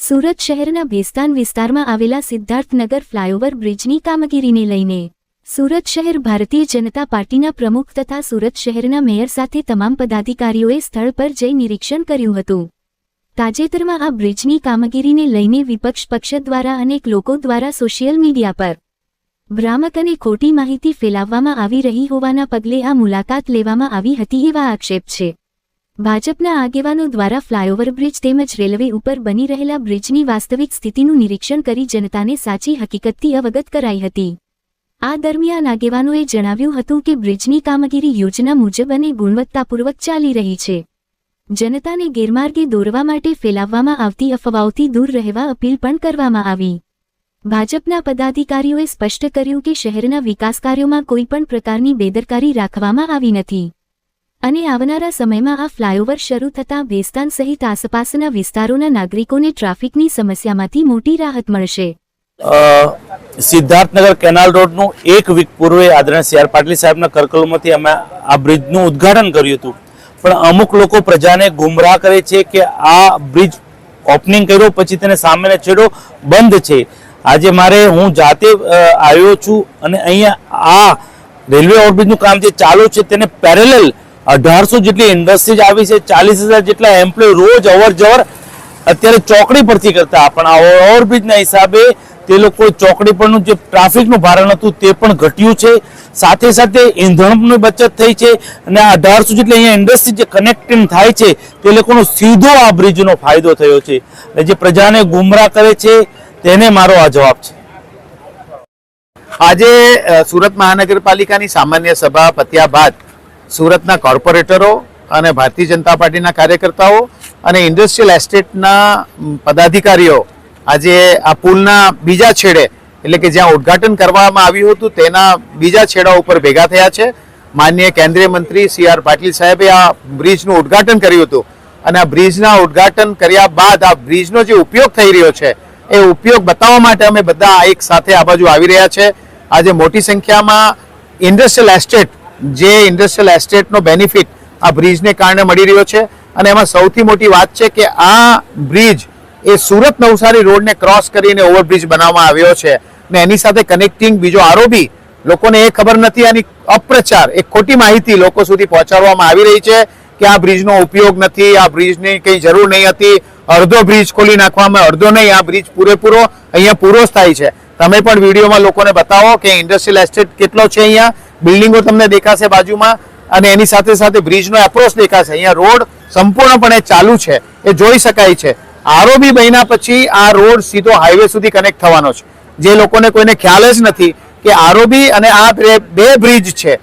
સુરત શહેરના ભેસ્તાન વિસ્તારમાં આવેલા સિદ્ધાર્થનગર ફ્લાયઓવર બ્રિજની કામગીરીને લઈને સુરત શહેર ભારતીય જનતા પાર્ટીના પ્રમુખ તથા સુરત શહેરના મેયર સાથે તમામ પદાધિકારીઓએ સ્થળ પર જઈ નિરીક્ષણ કર્યું હતું। તાજેતરમાં આ બ્રિજની કામગીરીને લઈને વિપક્ષ પક્ષ દ્વારા અનેક લોકો દ્વારા સોશિયલ મીડિયા પર ભ્રામક અને ખોટી માહિતી ફેલાવવામાં આવી રહી હોવાના પગલે આ મુલાકાત લેવામાં આવી હતી એવા આક્ષેપ છે। ભાજપના આગેવાનો દ્વારા ફ્લાયઓવર બ્રિજ તેમજ રેલવે ઉપર બની રહેલા બ્રિજની વાસ્તવિક સ્થિતિનું નિરીક્ષણ કરી જનતાને સાચી હકીકતથી અવગત કરાઈ હતી। આ દરમિયાન આગેવાનોએ જણાવ્યું હતું કે બ્રિજની કામગીરી યોજના મુજબ અને ગુણવત્તાપૂર્વક ચાલી રહી છે। જનતાને ગેરમાર્ગે દોરવા માટે ફેલાવવામાં આવતી અફવાઓથી દૂર રહેવા અપીલ પણ કરવામાં આવી। ભાજપના પદાધિકારીઓએ સ્પષ્ટ કર્યું કે શહેરના વિકાસ કાર્યોમાં કોઈ પણ પ્રકારની બેદરકારી રાખવામાં આવી નથી અને આવનારા સમયમાં આ ફ્લાયઓવર શરૂ થતાં ભેસ્તાન સહિત આસપાસના વિસ્તારોના નાગરિકોને ટ્રાફિકની સમસ્યામાંથી મોટી રાહત મળશે। સિદ્ધાર્થનગર કેનાલ રોડનું એક વીક પૂર્વે આદરણીય સી.આર. પાટીલ સાહેબના કરકલોમાંથી અમે આ બ્રિજનું ઉદ્ઘાટન કર્યું હતું, પણ અમુક લોકો પ્રજાને ગુમરાહ કરે છે કે આ બ્રિજ ઓપનિંગ કર્યો પછી તેને સામેનો છેડો બંધ છે। આજે હું જાતે આવ્યો છું અને અહીંયા આ રેલવે ઓવરબ્રિજનું કામ જે ચાલુ છે તેને પેરેલલ 1800 જેટલી ઇન્ડસ્ટ્રીઝ આવી છે, 40,000 જેટલા એમ્પ્લોય રોજ અવર જવર અત્યારે ચોકડી પરથી કરતા, પણ આ ઓવરબ્રિજના હિસાબે તે લોકો ચોકડી પરનું જે ટ્રાફિકનું ભારણ હતું તે પણ ઘટ્યું છે, સાથે સાથે ઈંધણની બચત થઈ છે અને આ 1800 જેટલી અહીંયા ઇન્ડસ્ટ્રી જે કનેક્ટિંગ થાય છે તે લોકોનો સીધો આ બ્રિજનો ફાયદો થયો છે। અને જે પ્રજાને ગુમરાહ કરે છે તેને મારો આ જવાબ છે। આજે સુરત મહાનગરપાલિકાની સામાન્ય સભા પત્યા બાદ સુરતના કોર્પોરેટરો અને ભારતીય જનતા પાર્ટીના કાર્યકર્તાઓ અને ઇન્ડસ્ટ્રીયલ એસ્ટેટના પદાધિકારીઓ આજે આ પુલના બીજા છેડે એટલે કે જ્યાં ઉદ્ઘાટન કરવામાં આવ્યું હતું તેના બીજા છેડા ઉપર ભેગા થયા છે। માનનીય કેન્દ્રીય મંત્રી સી.આર. પાટીલ સાહેબે આ બ્રિજનું ઉદ્ઘાટન કર્યું હતું અને આ બ્રિજના ઉદ્ઘાટન કર્યા બાદ આ બ્રિજનો જે ઉપયોગ થઈ રહ્યો છે એ ઉપયોગ બતાવવા માટે અમે બધા એક સાથે આ બાજુ આવી રહ્યા છે। આજે મોટી સંખ્યામાં ઇન્ડસ્ટ્રીયલ એસ્ટેટ જે ઇન્ડસ્ટ્રીયલ એસ્ટેટનો બેનિફિટ આ બ્રિજને કારણે મળી રહ્યો છે અને એમાં સૌથી મોટી વાત છે કે આ બ્રિજ એ સુરત નવસારી રોડને ક્રોસ કરીને ઓવરબ્રિજ બનાવવામાં આવ્યો છે ને એની સાથે કનેક્ટિંગ બીજો આરોબી લોકોને એ ખબર નથી, આની અપ્રચાર એક ખોટી માહિતી લોકો સુધી પહોંચાડવામાં આવી રહી છે કે આ બ્રિજનો ઉપયોગ નથી, આ બ્રિજની કંઈ જરૂર નહીં હતી, અડધો બ્રિજ ખોલી નાખવામાં, અડધો નહીં, આ બ્રિજ પૂરેપૂરો અહીંયા પૂરો થાય છે। તમે પણ વિડીયોમાં લોકોને બતાવો કે ઇન્ડસ્ટ્રીયલ એસ્ટેટ કેટલો છે, અહીંયા બિલ્ડિંગો તમને દેખાશે બાજુમાં અને એની સાથે સાથે બ્રિજનો એપ્રોચ દેખાશે। અહીંયા રોડ સંપૂર્ણપણે ચાલુ છે એ જોઈ શકાય છે। આરઓબી બન્યા પછી આ રોડ સીધો હાઈવે સુધી કનેક્ટ થવાનો છે, જે લોકોને કોઈને ખ્યાલ જ નથી કે આરઓબી અને આ બે બ્રિજ છે,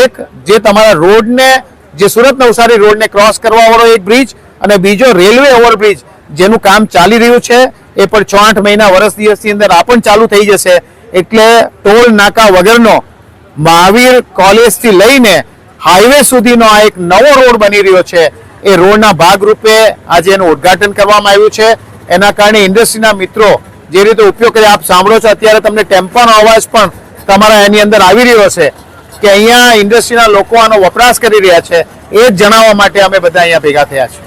એક જે તમારા રોડને જે સુરત નવસારી રોડને ક્રોસ કરવા વાળો એક બ્રિજ અને બીજો રેલવે ઓવરબ્રિજ જેનું કામ ચાલી રહ્યું છે એ પણ 6-8 મહિના વર્ષ દિવસની અંદર આ પણ ચાલુ થઈ જશે। એટલે ટોલ નાકા વગરનો મહાવીર કોલેજથી લઈને હાઈવે સુધીનો આ એક નવો રોડ બની રહ્યો છે। એ રોડના ભાગરૂપે આજે એનું ઉદ્ઘાટન કરવામાં આવ્યું છે। એના કારણે ઇન્ડસ્ટ્રીના મિત્રો જે રીતે ઉપયોગ કરે આપ સાંભળો છો, અત્યારે તમને ટેમ્પાનો અવાજ પણ તમારા એની અંદર આવી રહ્યો છે કે અહીંયા ઇન્ડસ્ટ્રીના લોકો આનો વપરાશ કરી રહ્યા છે। એ જ જણાવવા માટે અમે બધા અહીંયા ભેગા થયા છીએ।